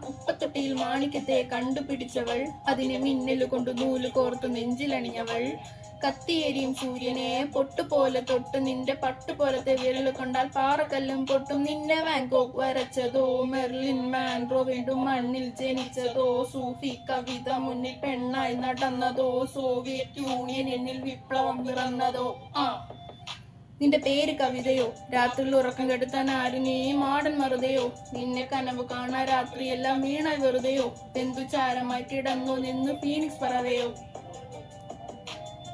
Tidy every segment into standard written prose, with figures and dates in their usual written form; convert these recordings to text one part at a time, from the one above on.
ഉപ്പത്തൊട്ടിയിൽ മാണിക്യത്തെ കണ്ടുപിടിച്ചവൾ, അതിനെ മിന്നലുകൊണ്ട് നൂല് കോർത്തു നെഞ്ചിലണിഞ്ഞവൾ. കത്തിയേരിയും സൂര്യനെ പൊട്ടുപോലെ തൊട്ട്, നിന്റെ പട്ടുപോലത്തെ വിരൽ കൊണ്ടാൽ പാറക്കല്ലും പൊട്ടും. നിന്നെ വാൻഗോഗ് വരച്ചതോ, മെർലിൻ മാൻറോ വീണ്ടും മണ്ണിൽ ജനിച്ചതോ, സൂഫി കവിത മുന്നിൽ പെണ്ണായി നടന്നതോ, സോവിയറ്റ് യൂണിയൻ എന്നിൽ വിപ്ലവം പിറന്നതോ. നിന്റെ പേര് കവിതയോ, രാത്രിയിൽ ഉറക്കം കെടുത്താൻ ആര് നീ മാടൻ മറുതയോ, നിന്നെ കനവ് കാണാ രാത്രിയെല്ലാം വീണ വെറുതെയോ, എന്തു ചാരമായി കിടന്നു നിന്ന് ഫീനിക്സ് പറവയോ.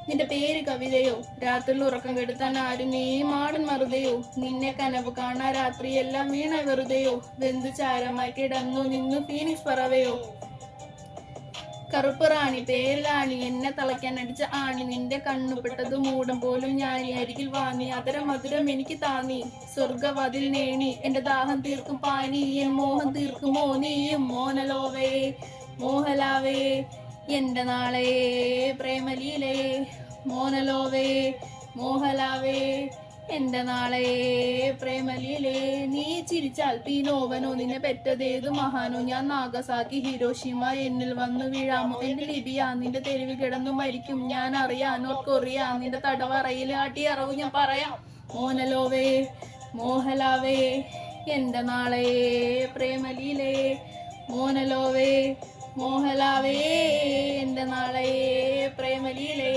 നിന്റെ പേര് കവിതയോ, രാത്രിയിൽ ഉറക്കം കെടുത്താൻ ആര് നീ മാടൻ മറുതയോ, നിന്നെ കനവ് കാണാ രാത്രിയെല്ലാം വീണ വെറുതെയോ, വെന്തു ചാരമായി കിടന്നു നിന്ന് ഫീനിക്സ് പറവയോ. കറുപ്പ് റാണി പേരിലാണി, എന്നെ തളയ്ക്കാൻ അടിച്ച ആണി, നിന്റെ കണ്ണുപെട്ടത് മൂടം പോലും ഞാൻ അരികിൽ വാങ്ങി, അതര മധുരം എനിക്ക് താങ്ങി, സ്വർഗവാതിൽ നേണി എന്റെ ദാഹം തീർക്കും പാനി, എൻ മോഹം തീർക്കുമോ നീയും മോനലോവേ മോഹലാവേ എന്റെ നാളെ പ്രേമലീലേ, മോനലോവേ മോഹലാവേ എന്റെ നാളെ പ്രേമലീലേ. നീ ചിരിച്ചാൽ പീനോവനോ, നിന്നെ പെറ്റതേതു മഹാനോ, ഞാൻ നാഗസാക്കി ഹിരോഷിമ എന്നിൽ വന്നു വീഴാമോ, എന്റെ ലിബിയ നിന്റെ തെരുവിൽ കിടന്നു മരിക്കും ഞാൻ അറിയാം, നോർത്ത് കൊറിയ നിന്റെ തടവറയിൽ ആട്ടിയറവ് ഞാൻ പറയാം. മോനലോവേ മോഹലാവേ എന്റെ നാളെ പ്രേമലീലേ, മോനലോവേ മോഹലാവേ എന്റെ നാളെ പ്രേമലീലേ.